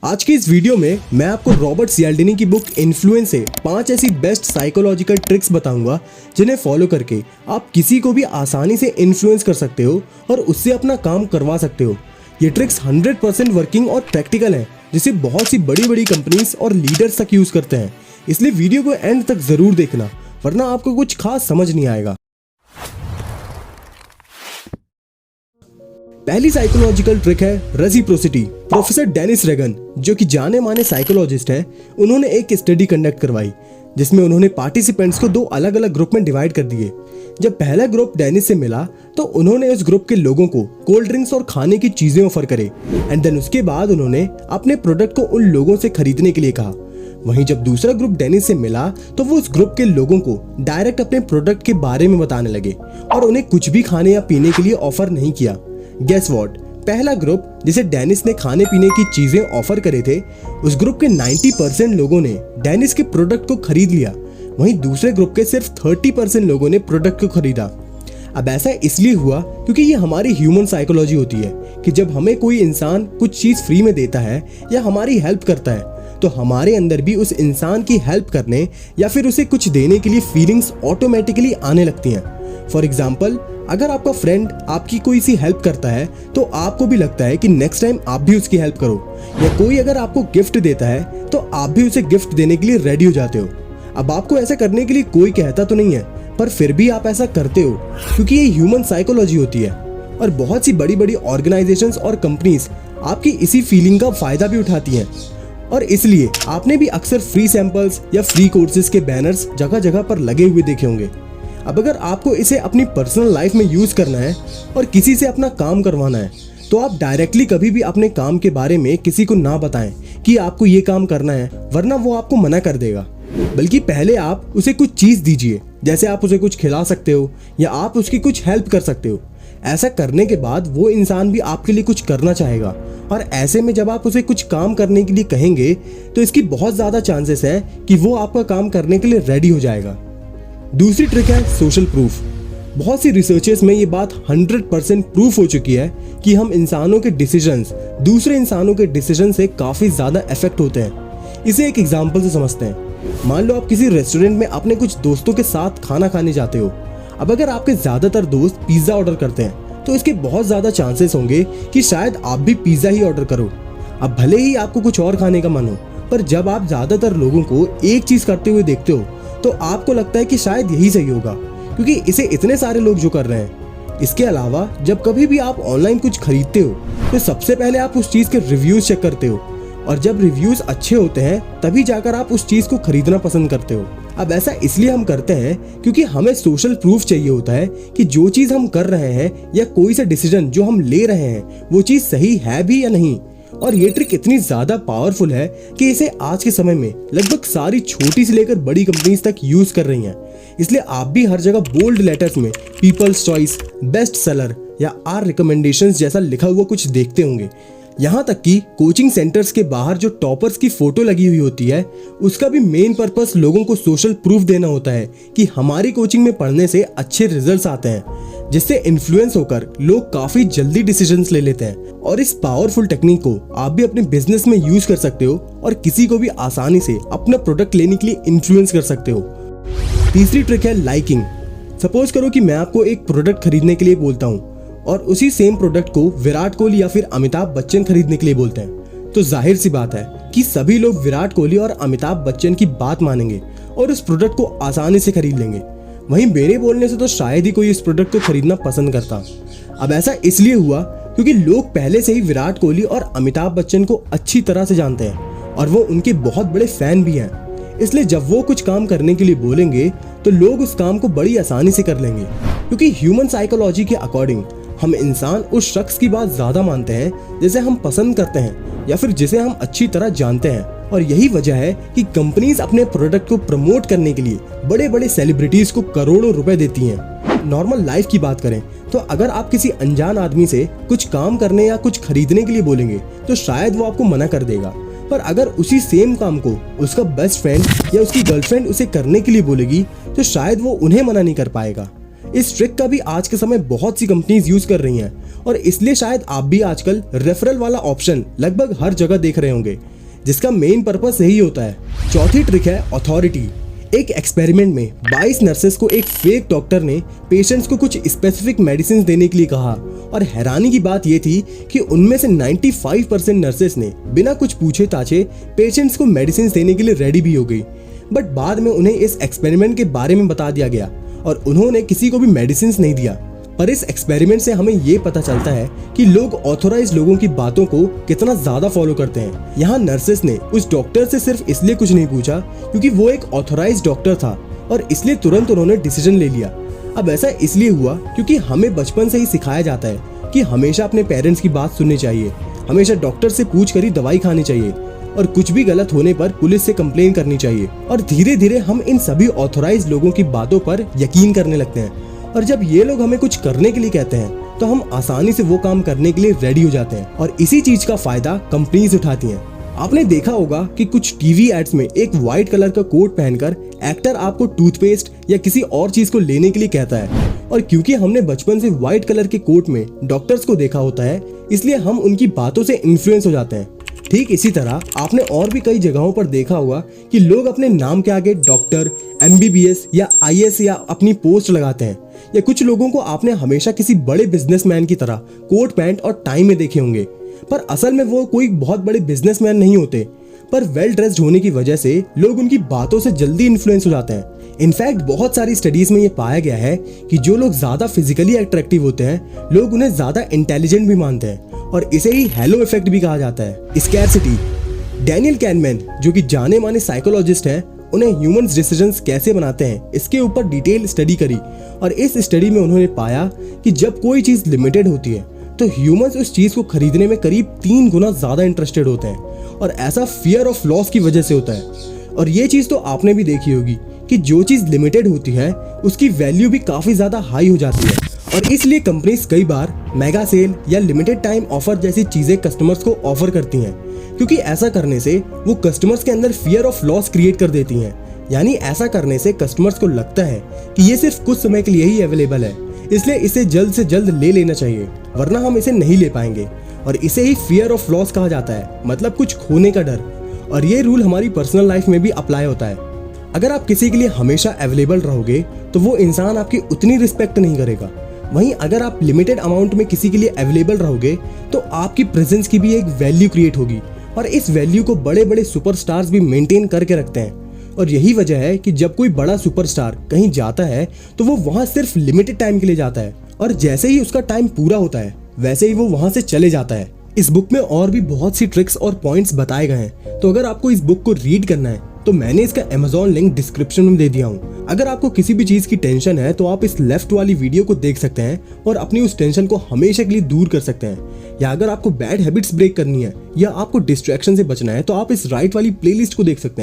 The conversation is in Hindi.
आज की इस वीडियो में मैं आपको रॉबर्ट सियाल्डिनी की बुक इन्फ्लुएंस से 5 ऐसी बेस्ट साइकोलॉजिकल ट्रिक्स बताऊंगा जिन्हें फॉलो करके आप किसी को भी आसानी से इन्फ्लुएंस कर सकते हो और उससे अपना काम करवा सकते हो। ये ट्रिक्स 100% वर्किंग और प्रैक्टिकल हैं, जिसे बहुत सी बड़ी बड़ी कंपनीज और लीडर्स तक यूज करते हैं। इसलिए वीडियो को एंड तक जरूर देखना, वरना आपको कुछ खास समझ नहीं आएगा। पहली साइकोलॉजिकल ट्रिक है रेसिप्रोसिटी। प्रोफेसर डेनिस रेगन, जो कि जाने माने साइकोलॉजिस्ट हैं, उन्होंने एक स्टडी कंडक्ट करवाई जिसमें उन्होंने पार्टिसिपेंट्स को 2 अलग अलग ग्रुप में डिवाइड कर दिए। जब पहला ग्रुप डेनिस से मिला तो उन्होंने उस ग्रुप के लोगों को कोल्ड ड्रिंक्स और खाने की चीजें ऑफर करे एंड देन उसके बाद उन्होंने अपने प्रोडक्ट को उन लोगों से खरीदने के लिए कहा। वहीं जब दूसरा ग्रुप डेनिस से मिला तो वो उस ग्रुप के लोगों को डायरेक्ट अपने प्रोडक्ट के बारे में बताने लगे और उन्हें कुछ भी खाने या पीने के लिए ऑफर नहीं किया। गेस व्हाट, पहला ग्रुप जिसे डेनिस ने खाने पीने की चीजें ऑफर करे थे, उस ग्रुप के 90% लोगों ने डेनिस के प्रोडक्ट को खरीद लिया। वहीं दूसरे ग्रुप के सिर्फ 30% लोगों ने प्रोडक्ट को खरीदा। अब ऐसा इसलिए हुआ क्योंकि ये हमारी ह्यूमन साइकोलॉजी होती है कि जब हमें कोई इंसान कुछ चीज फ्री में देता है या हमारी हेल्प करता है तो हमारे अंदर भी उस इंसान की हेल्प करने या फिर उसे कुछ देने के लिए फीलिंग्स ऑटोमेटिकली आने लगती हैं। फॉर एग्जाम्पल, अगर आपका फ्रेंड आपकी कोई सी हेल्प करता है तो आपको भी लगता है कि नेक्स्ट टाइम आप भी उसकी हेल्प करो, या कोई अगर आपको गिफ्ट देता है तो आप भी उसे गिफ्ट देने के लिए रेडी हो जाते हो। अब आपको ऐसा करने के लिए कोई कहता तो नहीं है, पर फिर भी आप ऐसा करते हो क्योंकि ये ह्यूमन साइकोलॉजी होती है। और बहुत सी बड़ी बड़ी ऑर्गेनाइजेशंस और कंपनीज आपकी इसी फीलिंग का फायदा भी उठाती हैं, और इसलिए आपने भी अक्सर फ्री सैंपल्स या फ्री कोर्सेज के बैनर्स जगह जगह पर लगे हुए देखे होंगे। अब अगर आपको इसे अपनी पर्सनल लाइफ में यूज करना है और किसी से अपना काम करवाना है तो आप डायरेक्टली कभी भी अपने काम के बारे में किसी को ना बताएं कि आपको ये काम करना है, वरना वो आपको मना कर देगा। बल्कि पहले आप उसे कुछ चीज दीजिए, जैसे आप उसे कुछ खिला सकते हो या आप उसकी कुछ हेल्प कर सकते हो। ऐसा करने के बाद वो इंसान भी आपके लिए कुछ करना चाहेगा, और ऐसे में जब आप उसे कुछ काम करने के लिए कहेंगे तो इसकी बहुत ज्यादा चांसेस है कि वो आपका काम करने के लिए रेडी हो जाएगा। दूसरी ट्रिक है सोशल प्रूफ। बहुत सी रिसर्चेस में ये बात 100% प्रूफ हो चुकी है कि हम इंसानों के डिसीजंस दूसरे इंसानों के डिसीजन से काफी ज्यादा इफेक्ट होते हैं। इसे एक एग्जांपल से समझते हैं। मान लो आप किसी रेस्टोरेंट में अपने कुछ दोस्तों के साथ खाना खाने जाते हो। अब अगर आपके ज्यादातर दोस्त पिज्जा ऑर्डर करते हैं तो इसके बहुत ज्यादा चांसेस होंगे कि शायद आप भी पिज्जा ही ऑर्डर करो। अब भले ही आपको कुछ और खाने का मन हो, पर जब आप ज्यादातर लोगों को एक चीज करते हुए देखते हो तो आपको लगता है कि शायद यही सही होगा, क्योंकि इसे इतने सारे लोग जो कर रहे हैं। इसके अलावा जब कभी भी आप ऑनलाइन कुछ खरीदते हो तो सबसे पहले आप उस चीज के रिव्यूज चेक करते हो, और जब रिव्यूज अच्छे होते हैं तभी जाकर आप उस चीज को खरीदना पसंद करते हो। अब ऐसा इसलिए हम करते हैं क्योंकि हमें सोशल प्रूफ चाहिए होता है कि जो चीज हम कर रहे हैं या कोई सा डिसीजन जो हम ले रहे हैं वो चीज सही है भी या नहीं। और ये ट्रिक इतनी ज्यादा पावरफुल है कि इसे आज के समय में लगभग सारी छोटी से लेकर बड़ी कंपनीज तक यूज कर रही हैं। इसलिए आप भी हर जगह बोल्ड लेटर्स में पीपल्स चॉइस, बेस्ट सेलर या आर रिकमेंडेशंस जैसा लिखा हुआ कुछ देखते होंगे। यहाँ तक कि कोचिंग सेंटर्स के बाहर जो टॉपर्स की फोटो लगी हुई होती है, उसका भी मेन पर्पस लोगों को सोशल प्रूफ देना होता है कि हमारी कोचिंग में पढ़ने से अच्छे रिजल्ट्स आते हैं, जिससे इन्फ्लुएंस होकर लोग काफी जल्दी डिसीजंस ले लेते हैं। और इस पावरफुल टेक्निक को आप भी अपने बिजनेस में यूज कर सकते हो और किसी को भी आसानी से अपना प्रोडक्ट लेने के लिए इन्फ्लुएंस कर सकते हो। तीसरी ट्रिक है लाइकिंग। सपोज करो कि मैं आपको एक प्रोडक्ट खरीदने के लिए बोलता हूँ और उसी सेम प्रोडक्ट को विराट कोहली या फिर अमिताभ बच्चन खरीदने के लिए बोलते हैं, तो जाहिर सी बात है कि सभी लोग विराट कोहली और अमिताभ बच्चन की बात मानेंगे और उस प्रोडक्ट को आसानी से खरीद लेंगे। वहीं मेरे बोलने से तो शायद ही कोई इस प्रोडक्ट को खरीदना पसंद करता। अब ऐसा इसलिए हुआ क्योंकि लोग पहले से ही विराट कोहली और अमिताभ बच्चन को अच्छी तरह से जानते हैं और वो उनके बहुत बड़े फैन भी हैं। इसलिए जब वो कुछ काम करने के लिए बोलेंगे तो लोग उस काम को बड़ी आसानी से कर लेंगे, क्योंकि ह्यूमन साइकोलॉजी के अकॉर्डिंग हम इंसान उस शख्स की बात ज्यादा मानते हैं जिसे हम पसंद करते हैं या फिर जिसे हम अच्छी तरह जानते हैं। और यही वजह है कि कंपनीज अपने प्रोडक्ट को प्रमोट करने के लिए बड़े बड़े सेलिब्रिटीज को करोड़ों रुपए देती हैं। नॉर्मल लाइफ की बात करें तो अगर आप किसी अनजान आदमी से कुछ काम करने या कुछ खरीदने के लिए बोलेंगे तो शायद वो आपको मना कर देगा, पर अगर उसी सेम काम को उसका बेस्ट फ्रेंड या उसकी गर्लफ्रेंड उसे करने के लिए बोलेगी तो शायद वो उन्हें मना नहीं कर पाएगा। इस ट्रिक का भी आज के समय बहुत सी कंपनीज यूज कर रही हैं, और इसलिए शायद आप भी आजकल रेफरल वाला ऑप्शन लगभग हर जगह देख रहे होंगे, जिसका मेन पर्पस यही होता है। चौथी ट्रिक है अथॉरिटी। एक एक्सपेरिमेंट में 22 नर्सेस को एक फेक डॉक्टर ने पेशेंट्स को कुछ स्पेसिफिक मेडिसिन देने के लिए कहा और हैरानी की बात यह थी कि उनमें से 95% नर्सेस ने बिना कुछ पूछे ताछे पेशेंट्स को मेडिसिन देने के लिए रेडी भी हो गई। बट बाद में उन्हें इस एक्सपेरिमेंट के बारे में बता दिया गया और उन्होंने किसी को भी मेडिसिन नहीं दिया। पर इस एक्सपेरिमेंट से हमें ये पता चलता है कि लोग ऑथोराइज लोगों की बातों को कितना ज्यादा फॉलो करते हैं। यहाँ नर्सेस ने उस डॉक्टर से सिर्फ इसलिए कुछ नहीं पूछा क्योंकि वो एक ऑथोराइज डॉक्टर था और इसलिए तुरंत उन्होंने डिसीजन ले लिया। अब ऐसा इसलिए हुआ क्योंकि हमें बचपन से ही सिखाया जाता है कि हमेशा अपने पेरेंट्स की बात सुननी चाहिए, हमेशा डॉक्टर से पूछ कर ही दवाई खानी चाहिए और कुछ भी गलत होने पर पुलिस से कंप्लेन करनी चाहिए। और धीरे धीरे हम इन सभी ऑथोराइज लोगों की बातों पर यकीन करने लगते हैं और जब ये लोग हमें कुछ करने के लिए कहते हैं तो हम आसानी से वो काम करने के लिए रेडी हो जाते हैं और इसी चीज का फायदा कंपनीज उठाती हैं। आपने देखा होगा कि कुछ टीवी एड्स में एक व्हाइट कलर का कोट पहनकर एक्टर आपको टूथपेस्ट या किसी और चीज को लेने के लिए कहता है और क्योंकि हमने बचपन से व्हाइट कलर के कोट में डॉक्टर्स को देखा होता है इसलिए हम उनकी बातों से इन्फ्लुएंस हो जाते हैं। ठीक इसी तरह आपने और भी कई जगहों पर देखा होगा कि लोग अपने नाम के आगे डॉक्टर, MBBS या IS या अपनी पोस्ट लगाते हैं। या कुछ लोगों को आपने हमेशा किसी बड़े बिजनेसमैन की तरह कोट पैंट और टाई में देखे होंगे, पर असल में वो कोई बहुत बड़े बिजनेसमैन नहीं होते, पर वेल ड्रेस्ड होने की वजह से लोग उनकी बातों से जल्दी इन्फ्लुएंस हो जाते हैं। इनफैक्ट बहुत सारी स्टडीज में ये पाया गया है कि जो लोग ज्यादा फिजिकली अट्रैक्टिव होते हैं लोग उन्हें ज्यादा इंटेलिजेंट भी मानते हैं और इसे ही हेलो इफेक्ट भी कहा जाता है। स्कैरसिटी। डैनियल कैनमैन जो कि जाने माने साइकोलॉजिस्ट हैं, उन्हें ह्यूमंस डिसीजंस कैसे बनाते हैं इसके ऊपर डिटेल स्टडी करी और इस स्टडी में उन्होंने पाया कि जब कोई चीज लिमिटेड होती है तो ह्यूमंस उस चीज को खरीदने में करीब 3 गुना ज्यादा इंटरेस्टेड होते हैं और ऐसा फियर ऑफ लॉस की वजह से होता है। और ये चीज तो आपने भी देखी होगी कि जो चीज लिमिटेड होती है उसकी वैल्यू भी काफी ज्यादा हाई हो जाती है और इसलिए कंपनीज कई बार मेगा सेल या लिमिटेड टाइम ऑफर जैसी चीजें कस्टमर्स को ऑफर करती हैं क्योंकि ऐसा करने से वो कस्टमर्स के अंदर फियर ऑफ लॉस क्रिएट कर देती हैं। यानी ऐसा करने से कस्टमर्स को लगता है कि ये सिर्फ कुछ समय के लिए ही अवेलेबल है, इसलिए इसे जल्द से जल्द ले लेना चाहिए वरना हम इसे नहीं ले पाएंगे और इसे ही फियर ऑफ लॉस कहा जाता है, मतलब कुछ खोने का डर। और ये रूल हमारी पर्सनल लाइफ में भी अप्लाई होता है। अगर आप किसी के लिए हमेशा अवेलेबल रहोगे तो वो इंसान आपकी उतनी रिस्पेक्ट नहीं करेगा। वहीं अगर आप लिमिटेड अमाउंट में किसी के लिए अवेलेबल रहोगे तो आपकी प्रेजेंस की भी एक वैल्यू क्रिएट होगी और इस वैल्यू को बड़े बड़े सुपरस्टार्स भी मेंटेन करके रखते हैं। और यही वजह है कि जब कोई बड़ा सुपरस्टार कहीं जाता है तो वो वहां सिर्फ लिमिटेड टाइम के लिए जाता है और जैसे ही उसका टाइम पूरा होता है वैसे ही वो वहां से चले जाता है। इस बुक में और भी बहुत सी ट्रिक्स और पॉइंट्स बताए गए हैं, तो अगर आपको इस बुक को रीड करना है तो मैंने इसका Amazon लिंक डिस्क्रिप्शन में दे दिया हूँ। अगर आपको किसी भी चीज की टेंशन है तो आप इस लेफ्ट वाली वीडियो को देख सकते हैं और अपनी उस टेंशन को हमेशा के लिए दूर कर सकते हैं। या अगर आपको बैड हैबिट्स ब्रेक करनी है या आपको डिस्ट्रैक्शन से बचना है तो आप इस राइट वाली प्लेलिस्ट को देख सकते हैं।